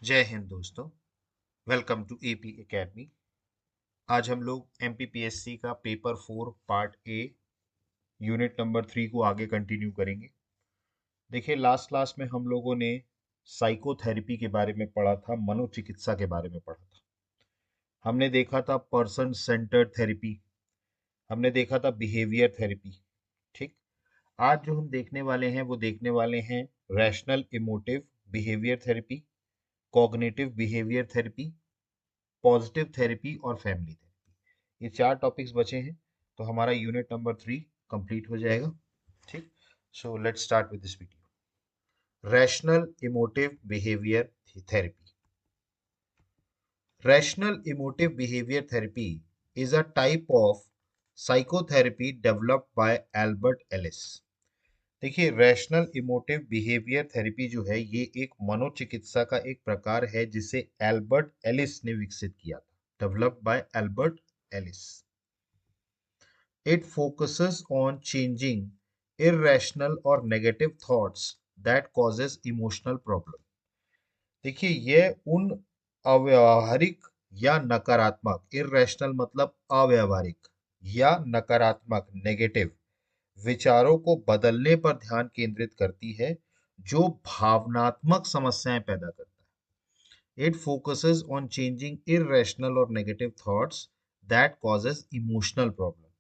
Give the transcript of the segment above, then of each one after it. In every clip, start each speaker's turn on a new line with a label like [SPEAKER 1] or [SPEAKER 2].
[SPEAKER 1] जय हिंद दोस्तों। Welcome to AP academy. आज हम लोग एमपीपीएससी का paper 4 part A unit number 3 को आगे कंटिन्यू करेंगे। देखिए, लास्ट क्लास में हम लोगों ने साइकोथेरेपी के बारे में पढ़ा था, मनोचिकित्सा के बारे में पढ़ा था। हमने देखा था पर्सन सेंटर्ड थेरेपी, हमने देखा था बिहेवियर थेरेपी। ठीक। आज जो हम देखने वाले हैं वो देखने वाले हैं rational emotive behaviour therapy, cognitive behaviour therapy, positive therapy और फैमिली थेरेपी। ये 4 टॉपिक्स बचे हैं, तो हमारा यूनिट नंबर 3 कंप्लीट हो जाएगा। ठीक। So let's start with this video. Rational emotive behaviour therapy. Rational emotive behaviour therapy is a type of psychotherapy developed by Albert Ellis। देखिए, रैशनल इमोटिव बिहेवियर थेरेपी जो है ये एक मनोचिकित्सा का एक प्रकार है जिसे एल्बर्ट एलिस ने विकसित किया था। Developed by Albert Ellis. It focuses on changing irrational or negative thoughts that causes emotional problem। देखिए, यह उन अव्यावहारिक या नकारात्मक, इरेशनल मतलब अव्यावहारिक, या नकारात्मक नेगेटिव विचारों को बदलने पर ध्यान केंद्रित करती है जो भावनात्मक समस्याएं पैदा करता है। It focuses on changing irrational or negative thoughts that causes emotional problem।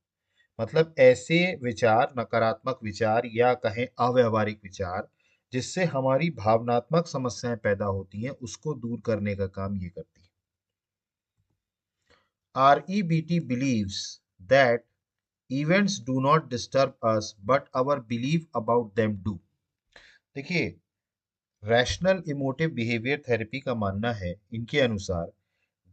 [SPEAKER 1] मतलब ऐसे विचार, नकारात्मक विचार या कहें अव्यावहारिक विचार जिससे हमारी भावनात्मक समस्याएं पैदा होती हैं, उसको दूर करने का काम ये करती है। REBT believes that events do not disturb us but our belief about them do। देखिए, रैशनल इमोटिव बिहेवियर थेरेपी का मानना है, इनके अनुसार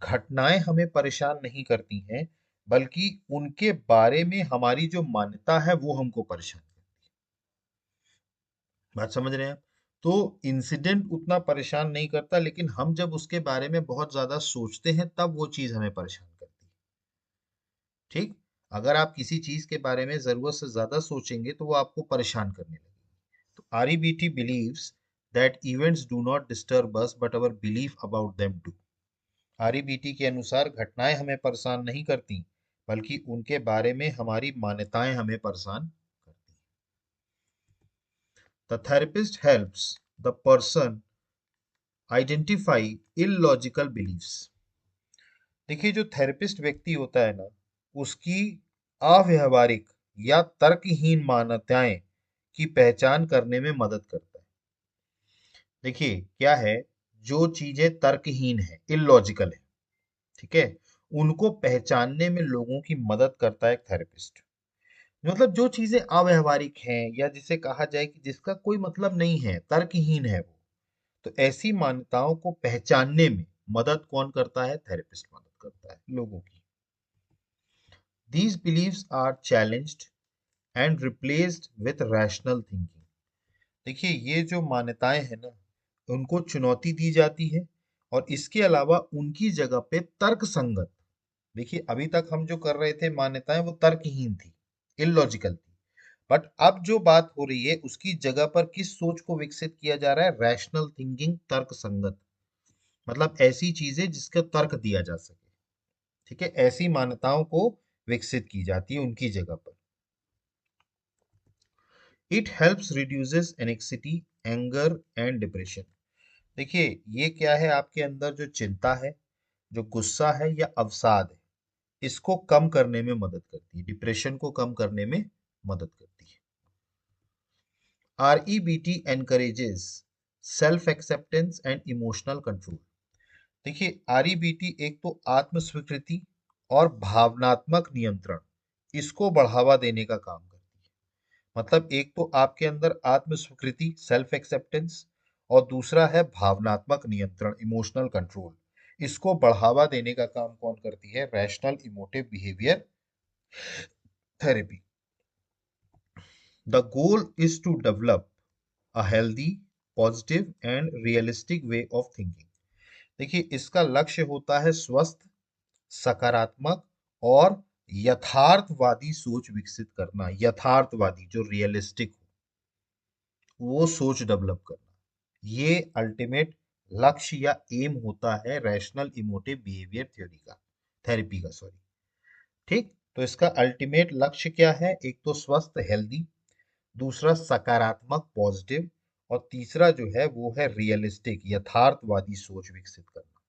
[SPEAKER 1] घटनाएं हमें परेशान नहीं करती हैं, बल्कि उनके बारे में हमारी जो मान्यता है वो हमको परेशान करती है। बात समझ रहे हैं आप? तो इंसिडेंट उतना परेशान नहीं करता, लेकिन हम जब उसके बारे में बहुत ज्यादा सोचते हैं तब वो चीज हमें परेशान करती है। ठीक। अगर आप किसी चीज के बारे में जरूरत से ज्यादा सोचेंगे तो वो आपको परेशान करने लगेगी। तो REBT believes that events do not disturb us but our belief about them do. REBT के अनुसार घटनाएं हमें परेशान नहीं करती, बल्कि उनके बारे में हमारी मान्यताएं हमें परेशान करती हैं। The therapist helps the person identify illogical beliefs. देखिए, जो थेरेपिस्ट व्यक्ति होता है ना, उसकी अव्यावहारिक या तर्कहीन मान्यताएं की पहचान करने में मदद करता है। देखिए क्या है, जो चीजें तर्कहीन है, इलॉजिकल है, ठीक है, उनको पहचानने में लोगों की मदद करता है एक थेरेपिस्ट। मतलब जो चीजें अव्यावहारिक हैं या जिसे कहा जाए कि जिसका कोई मतलब नहीं है, तर्कहीन है वो, तो ऐसी मान्यताओं को पहचानने में मदद कौन करता है? थेरेपिस्ट मदद करता है लोगों की। These beliefs are challenged and replaced with rational thinking। देखिए, ये जो मान्यताएं हैं ना, उनको चुनौती दी जाती है और इसके अलावा उनकी जगह पे तर्क संगत। देखिए, अभी तक हम जो कर रहे थे मान्यताएं वो तर्कहीन थी, इलॉजिकल थी, बट अब जो बात हो रही है उसकी जगह पर किस सोच को विकसित किया जा रहा है? रैशनल थिंकिंग, तर्क संगत। मतलब ऐसी चीजें जिसका तर्क दिया जा सके। ठीक है, ऐसी मान्यताओं को विकसित की जाती है उनकी जगह पर। It helps reduces anxiety, anger and depression. देखिए, ये क्या है, आपके अंदर जो चिंता है, जो गुस्सा है या अवसाद है, इसको कम करने में मदद करती है, डिप्रेशन को कम करने में मदद करती है। REBT encourages self acceptance and emotional control. देखिए, REBT एक तो आत्म स्वीकृति और भावनात्मक नियंत्रण, इसको बढ़ावा देने का काम करती है। मतलब एक तो आपके अंदर आत्म स्वीकृति, सेल्फ एक्सेप्टेंस, और दूसरा है भावनात्मक नियंत्रण, इमोशनल कंट्रोल। इसको बढ़ावा देने का काम कौन करती है? Rational emotive behaviour therapy. The goal is to develop a healthy, positive and realistic way of thinking. देखिए, इसका लक्ष्य होता है स्वस्थ, सकारात्मक और यथार्थवादी सोच विकसित करना। यथार्थवादी, जो रियलिस्टिक हो, वो सोच डेवलप करना, ये अल्टीमेट लक्ष्य या एम होता है रैशनल इमोटिव बिहेवियर थ्योरी का, थेरेपी का, सॉरी। ठीक, तो इसका अल्टीमेट लक्ष्य क्या है? एक तो स्वस्थ हेल्दी, दूसरा सकारात्मक पॉजिटिव, और तीसरा जो है वो है रियलिस्टिक यथार्थवादी सोच विकसित करना।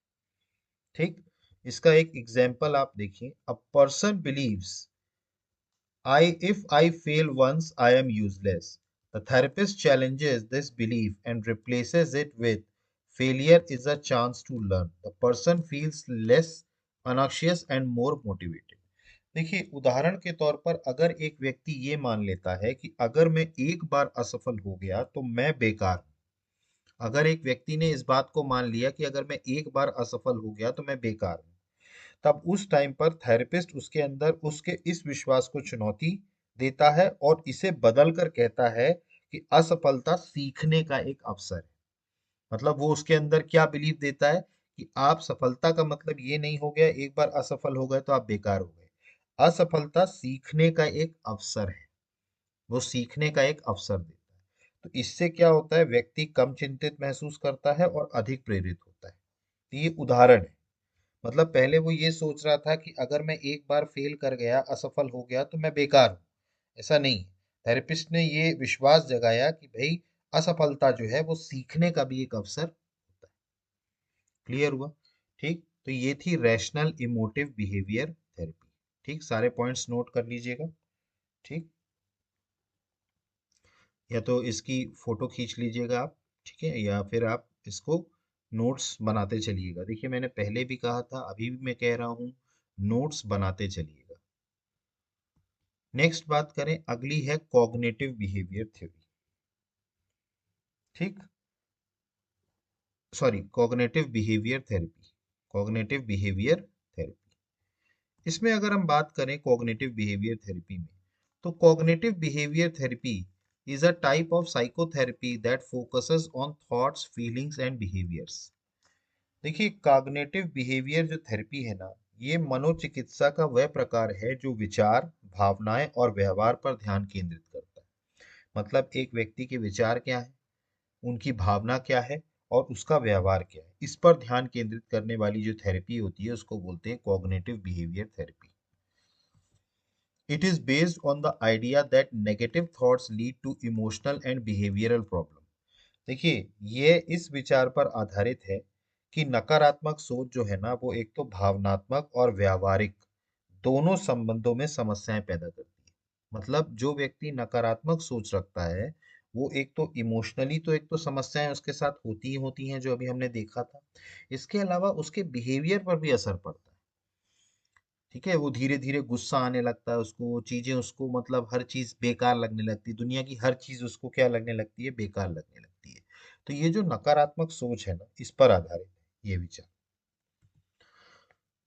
[SPEAKER 1] ठीक, इसका एक एग्जाम्पल आप देखिए। A person believes if I fail once, I am useless. The therapist challenges this belief and replaces it with failure is a chance to learn. The person feels less anxious and more motivated. देखिए, उदाहरण के तौर पर अगर एक व्यक्ति ये मान लेता है कि अगर मैं एक बार असफल हो गया तो मैं बेकार हूं, अगर एक व्यक्ति ने इस बात को मान लिया कि अगर मैं एक बार असफल हो गया तो मैं बेकार हूं, तब उस टाइम पर थेरेपिस्ट उसके अंदर उसके इस विश्वास को चुनौती देता है और इसे बदल कर कहता है कि असफलता सीखने का एक अवसर है। मतलब वो उसके अंदर क्या बिलीव देता है कि आप सफलता का मतलब ये नहीं हो गया एक बार असफल हो गए तो आप बेकार हो गए। असफलता सीखने का एक अवसर है, वो सीखने का एक अवसर देता है। तो इससे क्या होता है, व्यक्ति कम चिंतित महसूस करता है और अधिक प्रेरित होता है। तो ये उदाहरण है। मतलब पहले वो ये सोच रहा था कि अगर मैं एक बार फेल कर गया, असफल हो गया तो मैं बेकार हूँ। ऐसा नहीं। थेरेपिस्ट ने ये विश्वास जगाया कि भाई असफलता जो है वो सीखने का भी एक अवसर होता है। क्लियर हुआ? ठीक, तो ये थी रैशनल इमोटिव बिहेवियर थेरेपी। ठीक, सारे पॉइंट्स नोट कर लीजिएगा। ठीक, या तो इसकी फोटो खींच लीजिएगा आप, ठीक है, या फिर आप इसको नोट्स बनाते चलिएगा। देखिए, मैंने पहले भी कहा था, अभी भी मैं कह रहा हूँ, नोट्स बनाते चलिएगा। नेक्स्ट बात करें, अगली है कॉग्निटिव बिहेवियर थ्योरी। ठीक, sorry, cognitive behaviour therapy, cognitive behaviour therapy. इसमें अगर हम बात करें कॉग्निटिव बिहेवियर थेरेपी में, तो cognitive behaviour therapy is a type of psychotherapy that focuses on thoughts feelings and behaviours. देखिए, कॉग्निटिव बिहेवियर जो थेरेपी है ना, ये मनोचिकित्सा का वह प्रकार है जो विचार, भावनाएं और व्यवहार पर ध्यान केंद्रित करता है। मतलब एक व्यक्ति के विचार क्या है, उनकी भावना क्या है और उसका व्यवहार क्या है, इस पर ध्यान केंद्रित करने वाली जो थेरेपी होती है उसको बोलते हैं cognitive behaviour therapy. It is based on the idea that negative thoughts lead to emotional and behavioural problem. देखिए, ये इस विचार पर आधारित है कि नकारात्मक सोच जो है ना, वो एक तो भावनात्मक और व्यावहारिक दोनों संबंधों में समस्याएं पैदा करती है। मतलब जो व्यक्ति नकारात्मक सोच रखता है, वो एक तो इमोशनली तो एक तो समस्याएं उसके साथ होती ही होती हैं, जो अभी हमने देखा था। इसके अलावा उसके बिहेवियर पर भी असर पड़ता है। ठीक है, वो धीरे धीरे गुस्सा आने लगता है उसको, चीजें उसको मतलब हर चीज बेकार लगने लगती है, दुनिया की हर चीज उसको क्या लगने लगती है, बेकार लगने लगती है। तो ये जो नकारात्मक सोच है ना, इस पर आधारित है ये विचार।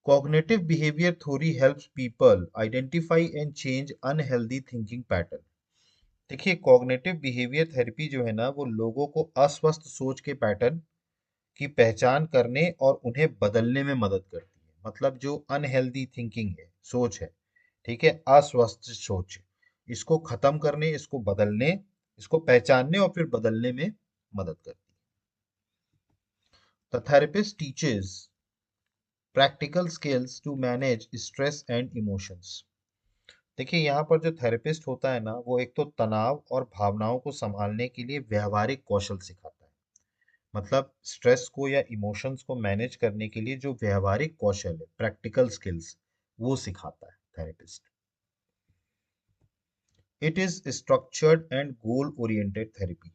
[SPEAKER 1] Cognitive behaviour theory helps people identify and change unhealthy thinking pattern. देखिए, कॉग्निटिव बिहेवियर थेरेपी जो है ना, वो लोगों को अस्वस्थ सोच के पैटर्न की पहचान करने और उन्हें बदलने में मदद करती है। मतलब जो अनहेल्दी थिंकिंग है, सोच है, ठीक है, अस्वस्थ सोच, इसको खत्म करने, इसको बदलने, इसको पहचानने और फिर बदलने में मदद करती है। The therapist teaches practical skills to manage stress and emotions. देखिए, यहाँ पर जो थेरेपिस्ट होता है ना, वो एक तो तनाव और भावनाओं को संभालने के लिए व्यवहारिक कौशल सिखाता है। मतलब स्ट्रेस को या इमोशंस को मैनेज करने के लिए जो व्यवहारिक कौशल है, प्रैक्टिकल स्किल्स, वो सिखाता है therapist. It is structured and goal oriented therapy.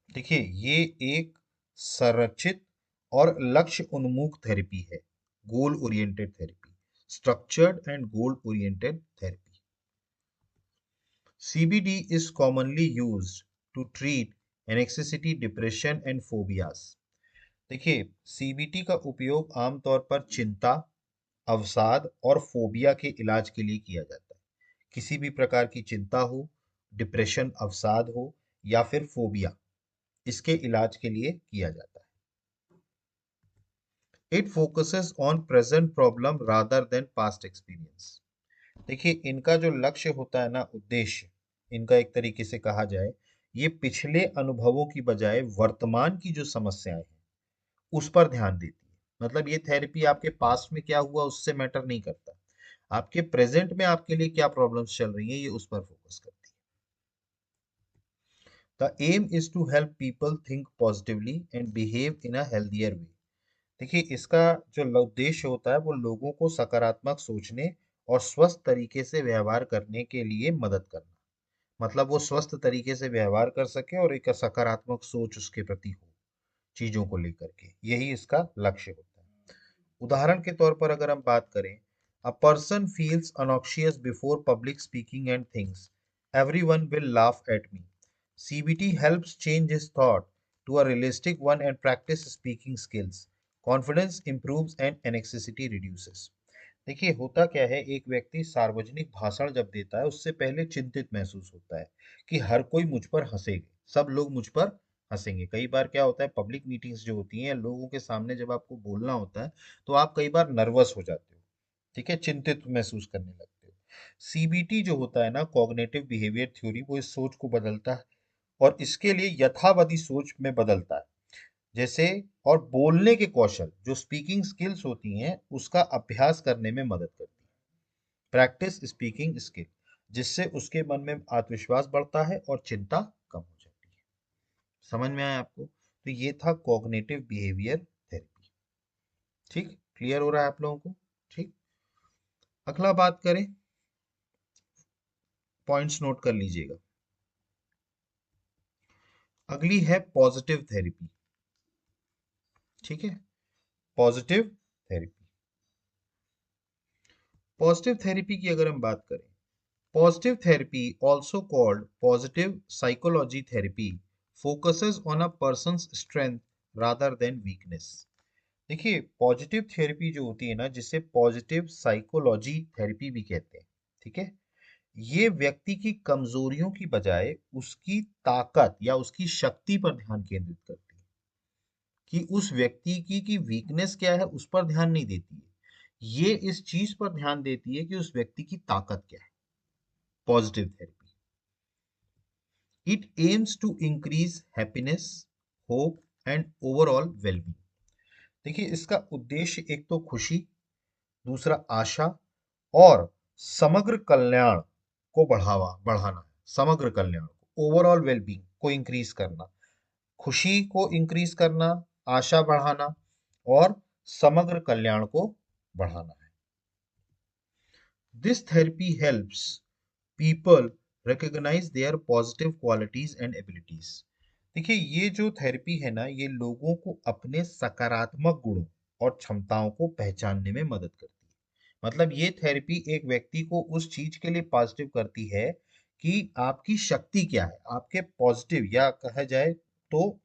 [SPEAKER 1] देखिए, ये एक संरचित और लक्ष्य उन्मुख थेरेपी है। Goal oriented therapy, structured and goal oriented therapy. CBD is commonly used to treat anxiety, depression and phobias. देखिए, सीबीटी का उपयोग आमतौर पर चिंता, अवसाद और फोबिया के इलाज के लिए किया जाता है। किसी भी प्रकार की चिंता हो, डिप्रेशन, अवसाद हो या फिर फोबिया, इसके इलाज के लिए किया जाता है। It focuses on present problem rather than past experience. देखिए, इनका जो लक्ष्य होता है ना, उद्देश्य, इनका एक तरीके से कहा जाए, ये पिछले अनुभवों की बजाय वर्तमान की जो समस्याएं हैं, उस पर ध्यान देती है। मतलब ये थेरेपी आपके पास्ट में क्या हुआ उससे मैटर नहीं करता, आपके प्रेजेंट में आपके लिए क्या प्रॉब्लम्स चल रही हैं ये उस पर फोकस करती है। The aim is to help people think positively and behave in a healthier way. देखिए इसका जो उद्देश्य होता है वो लोगों को सकारात्मक सोचने और स्वस्थ तरीके से व्यवहार करने के लिए मदद करना। मतलब वो स्वस्थ तरीके से व्यवहार कर सके और एक सकारात्मक सोच उसके प्रति हो चीजों को लेकर के, यही इसका लक्ष्य होता है। उदाहरण के तौर पर अगर हम बात करें, a person feels anxious before public speaking and thinks everyone will laugh at me. CBT helps change his thought to a realistic one and practise speaking skills. Confidence improves and anxiety reduces। देखिए होता क्या है, एक व्यक्ति सार्वजनिक भाषण जब देता है उससे पहले चिंतित महसूस होता है कि हर कोई मुझ पर हंसेगा, सब लोग मुझ पर हंसेंगे। कई बार क्या होता है, पब्लिक मीटिंग्स जो होती हैं लोगों के सामने जब आपको बोलना होता है तो आप कई बार नर्वस हो जाते हो, ठीक है, चिंतित महसूस करने लगते हो। सीबीटी जो होता है ना, कॉग्निटिव बिहेवियर थ्योरी, वो इस सोच को बदलता है और इसके लिए यथावादी सोच में बदलता है। जैसे और बोलने के कौशल जो स्पीकिंग स्किल्स होती हैं उसका अभ्यास करने में मदद करती है। प्रैक्टिस स्पीकिंग स्किल, जिससे उसके मन में आत्मविश्वास बढ़ता है और चिंता कम हो जाती है। समझ में आया आपको? तो ये था कॉग्निटिव बिहेवियर थेरेपी। ठीक, क्लियर हो रहा है आप लोगों को? ठीक, अगला बात करें, पॉइंट्स नोट कर लीजिएगा। अगली है पॉजिटिव थेरेपी। ठीक है, पॉजिटिव थेरेपी। पॉजिटिव थेरेपी की अगर हम बात करें, positive therapy, also called positive psychology therapy, focuses on a person's strength rather than weakness। देखिए पॉजिटिव थेरेपी जो होती है ना, जिसे पॉजिटिव साइकोलॉजी थेरेपी भी कहते हैं, ठीक है, ये व्यक्ति की कमजोरियों की बजाय उसकी ताकत या उसकी शक्ति पर ध्यान केंद्रित करती है। कि उस व्यक्ति की वीकनेस क्या है उस पर ध्यान नहीं देती है, ये इस चीज पर ध्यान देती है कि उस व्यक्ति की ताकत क्या है। Positive therapy, it aims to increase happiness, hope and overall well-being। देखिए इसका उद्देश्य एक तो खुशी, दूसरा आशा और समग्र कल्याण को बढ़ाना है। समग्र कल्याण को, ओवरऑल वेलबींग को इंक्रीज करना, खुशी को इंक्रीज करना, आशा बढ़ाना और समग्र कल्याण को बढ़ाना है। This therapy helps people recognise their positive qualities and abilities. देखिए ये जो थेरेपी है ना, ये लोगों को अपने सकारात्मक गुणों और क्षमताओं को पहचानने में मदद करती है। मतलब ये थेरेपी एक व्यक्ति को उस चीज के लिए पॉजिटिव करती है कि आपकी शक्ति क्या है, आपके पॉजिटिव या कहा जाए तो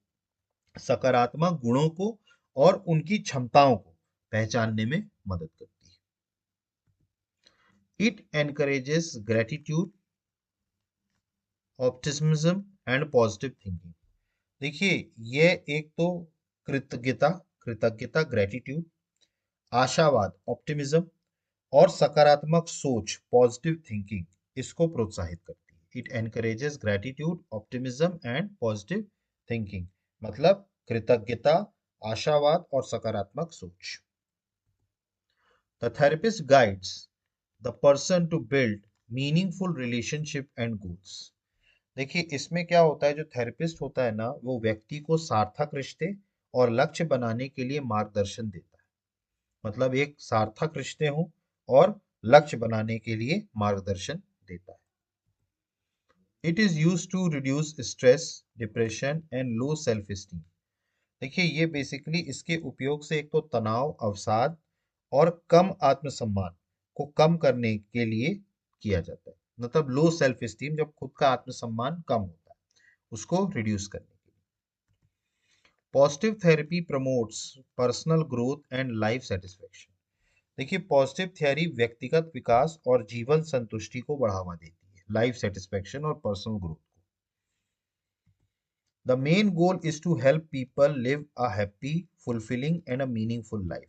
[SPEAKER 1] सकारात्मक गुणों को और उनकी क्षमताओं को पहचानने में मदद करती है। It encourages gratitude, optimism and positive thinking. देखिए ये एक तो कृतज्ञता, कृतज्ञता ग्रेटिट्यूड, आशावाद ऑप्टिमिज्म और सकारात्मक सोच पॉजिटिव थिंकिंग, इसको प्रोत्साहित करती है। It encourages gratitude, optimism and positive thinking, मतलब कृतज्ञता, आशावाद और सकारात्मक सोच। The therapist guides the person to build meaningful relationship and goals. देखिए इसमें क्या होता है, जो थेरेपिस्ट होता है ना वो व्यक्ति को सार्थक रिश्ते और लक्ष्य बनाने के लिए मार्गदर्शन देता है। मतलब एक सार्थक रिश्ते हों और लक्ष्य बनाने के लिए मार्गदर्शन देता है। It is use to reduce stress, depression and low self esteem. देखिए ये बेसिकली इसके उपयोग से एक तो तनाव, अवसाद और कम आत्मसम्मान को कम करने के लिए किया जाता है। मतलब लो सेल्फ स्टीम, जब खुद का आत्मसम्मान कम होता है, उसको रिड्यूस करने के लिए। Positive therapy promotes personal growth and life satisfaction. देखिए पॉजिटिव थ्योरी व्यक्तिगत विकास और जीवन संतुष्टि को बढ़ावा देती है, लाइफ सेटिस्फेक्शन और पर्सनल ग्रोथ को। The main goal is to help people live a happy, fulfilling and a meaningful life.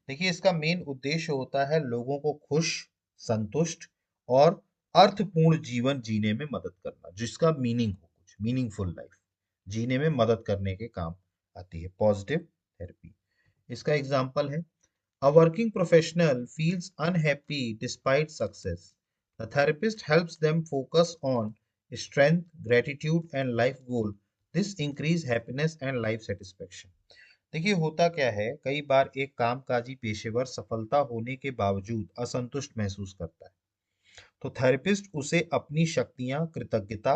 [SPEAKER 1] देखिए इसका मेन उद्देश्य होता है लोगों को खुश, संतुष्ट और अर्थपूर्ण जीवन जीने में मदद करना, जिसका मीनिंग हो, कुछ मीनिंगफुल लाइफ जीने में मदद करने के काम आती है पॉजिटिव थेरेपी। इसका एग्जाम्पल है, a working professional feels unhappy despite success. The therapist helps them focus on strength, gratitude, and life goal. This increase happiness and life satisfaction. देखिए होता क्या है, कई बार एक कामकाजी पेशेवर सफलता होने के बावजूद असंतुष्ट महसूस करता है, तो थेरेपिस्ट उसे अपनी शक्तियां, कृतज्ञता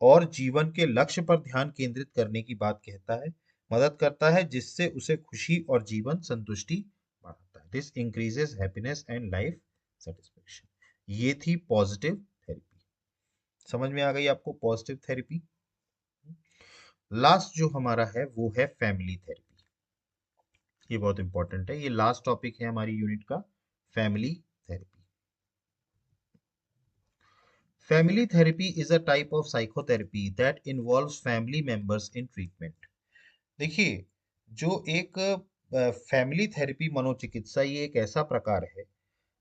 [SPEAKER 1] और जीवन के लक्ष्य पर ध्यान केंद्रित करने की बात कहता है, मदद करता है, जिससे उसे खुशी और जीवन संतुष्टि बढ़ाता है। This increases happiness and life satisfaction. ये थी पॉजिटिव थेरेपी। समझ में आ गई आपको पॉजिटिव थेरेपी। लास्ट जो हमारा है वो है फैमिली थेरेपी। ये बहुत इंपॉर्टेंट है, ये लास्ट टॉपिक है हमारी यूनिट का, family therapy. Family therapy is a type of psychotherapy that involves family members in treatment. देखिए, जो एक फैमिली थेरेपी मनोचिकित्सा, ये एक ऐसा प्रकार है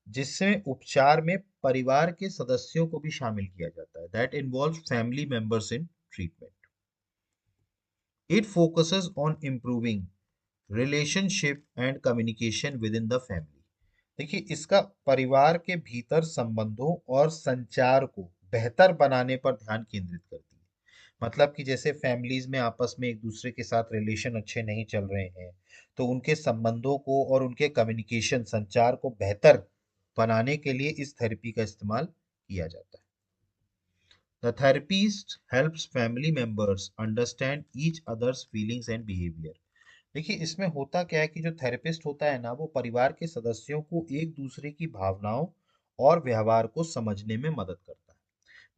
[SPEAKER 1] जिसमें उपचार में परिवार के सदस्यों को भी शामिल किया जाता है। That involves family members in treatment. It focuses on improving relationship and communication with in the family. देखिए, इसका परिवार के भीतर संबंधों और संचार को बेहतर बनाने पर ध्यान केंद्रित करती है। मतलब कि जैसे फैमिलीज में आपस में एक दूसरे के साथ रिलेशन अच्छे नहीं चल रहे हैं, तो उनके संबंधों को और उनके कम्युनिकेशन संचार को बेहतर बनाने के लिए इस थेरेपी का इस्तेमाल किया जाता है। The therapist helps family members understand each other's feelings and behavior. देखिए, इसमें होता क्या है कि जो थेरेपिस्ट होता है ना, वो परिवार के सदस्यों को एक दूसरे की भावनाओं और व्यवहार को समझने में मदद करता है।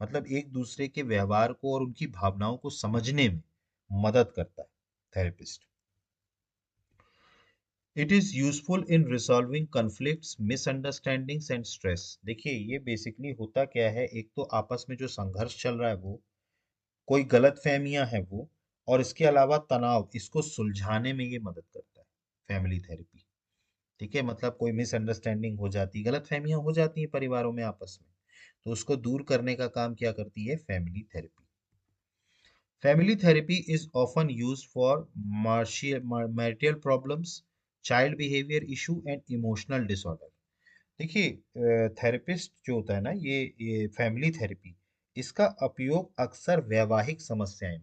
[SPEAKER 1] मतलब एक दूसरे के व्यवहार को और उनकी भावनाओं को समझने में मदद करता है therapist. It is useful in resolving conflicts, misunderstandings and stress. देखिए, ये बेसिकली होता क्या है, एक तो आपस में जो संघर्ष चल रहा है, वो कोई गलत फहमियां हैं वो, और इसके अलावा तनाव, इसको सुलझाने में ये मदद करता है फैमिली थेरेपी। ठीक है, मतलब कोई मिसअंडरस्टैंडिंग हो जाती, गलत फहमियां हो जाती हैं परिवारों में आपस में, तो उसको दूर करने का काम क्या करती है family therapy. Family therapy is often use for marital problems, child behaviour issue and emotional disorder. देखिए, थेरेपिस्ट जो होता है ना, ये फैमिली थेरेपी, इसका उपयोग अक्सर वैवाहिक समस्याएं,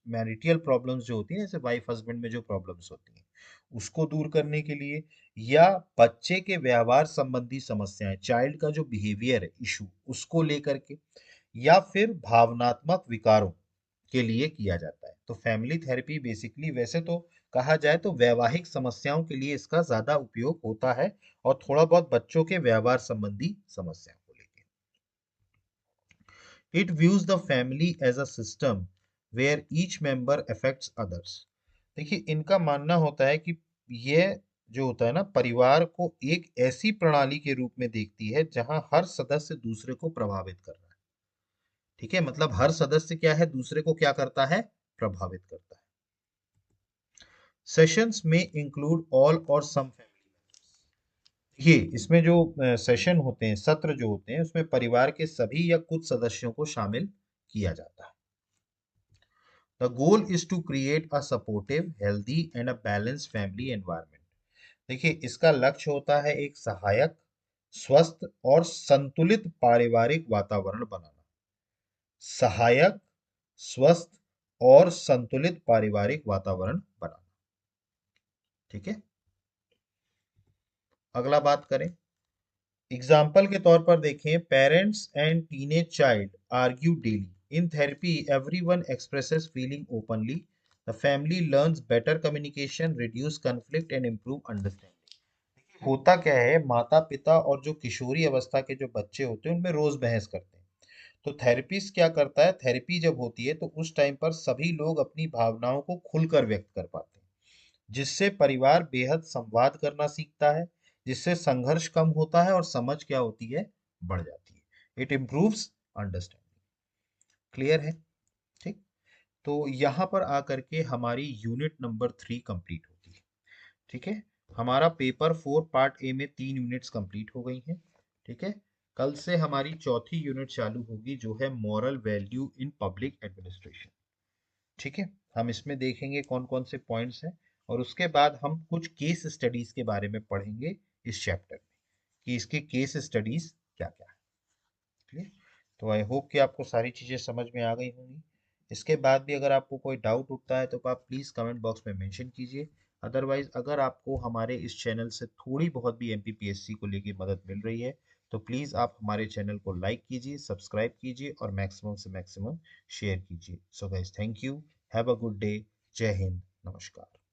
[SPEAKER 1] मैरिटल प्रॉब्लम्स जो होती हैं, जैसे वाइफ हस्बैंड में जो प्रॉब्लम्स होती हैं, उसको दूर करने के लिए, या बच्चे के व्यवहार संबंधी समस्याएं, चाइल्ड का जो बिहेवियर है इशू, उसको लेकर के, या फिर भावनात्मक विकारों के लिए किया जाता है। तो फैमिली थेरेपी बेसिकली, वैसे तो कहा जाए तो वैवाहिक समस्याओं के लिए इसका ज्यादा उपयोग होता है, और थोड़ा बहुत बच्चों के व्यवहार संबंधी समस्याओं को लेकर। It views the family as a system where each member affects others. देखिए, इनका मानना होता है कि ये जो होता है ना, परिवार को एक ऐसी प्रणाली के रूप में देखती है जहां हर सदस्य दूसरे को प्रभावित कर रहा है। ठीक है, मतलब हर सदस्य क्या है, दूसरे को क्या करता है, प्रभावित करता है। सेशंस में इंक्लूड ऑल और सम फैमिली। ये इसमें जो सेशन होते हैं, सत्र जो होते हैं, उसमें परिवार के सभी या कुछ सदस्यों को शामिल किया जाता है। The goal is to create a supportive, healthy and a balanced family environment. देखिए, इसका लक्ष्य होता है एक सहायक, स्वस्थ और संतुलित पारिवारिक वातावरण बनाना। सहायक, स्वस्थ और संतुलित पारिवारिक वातावरण बनाना। ठीक है, अगला बात करें, एग्जाम्पल के तौर पर देखें, parents and teenage child argue daily in therapy, everyone expresses feeling openly, the family learns better communication, reduce conflict and improve understanding. होता क्या है, माता पिता और जो किशोरी अवस्था के जो बच्चे होते हैं, उनमें रोज बहस करते हैं। तो थेरेपिस्ट क्या करता है, थेरेपी जब होती है तो उस टाइम पर सभी लोग अपनी भावनाओं को खुलकर व्यक्त कर पाते हैं, जिससे परिवार बेहद संवाद करना सीखता है, जिससे संघर्ष कम होता है और समझ क्या होती है, बढ़ जाती है। It improves understanding. क्लियर है? ठीक। तो यहाँ पर आकर के हमारी यूनिट नंबर 3 कंप्लीट होती है। ठीक है, हमारा पेपर 4 पार्ट ए में 3 यूनिट्स कंप्लीट हो गई हैं। ठीक है, कल से हमारी चौथी यूनिट चालू होगी, जो है moral value in public administration. ठीक है, हम इसमें देखेंगे कौन कौन से पॉइंट्स हैं, और उसके बाद हम कुछ केस स्टडीज के बारे में पढ़ेंगे इस चैप्टर में कि इसके केस स्टडीज क्या क्या है। क्लियर? तो आई होप कि आपको सारी चीज़ें समझ में आ गई होंगी। इसके बाद भी अगर आपको कोई डाउट उठता है तो आप प्लीज़ कमेंट बॉक्स में मेंशन कीजिए। अदरवाइज अगर आपको हमारे इस चैनल से थोड़ी बहुत भी एमपीपीएससी को लेके मदद मिल रही है तो प्लीज़ आप हमारे चैनल को लाइक कीजिए, सब्सक्राइब कीजिए और मैक्सिमम से मैक्सिमम शेयर कीजिए। So guys, thank you, have a good day, जय हिंद, नमस्कार।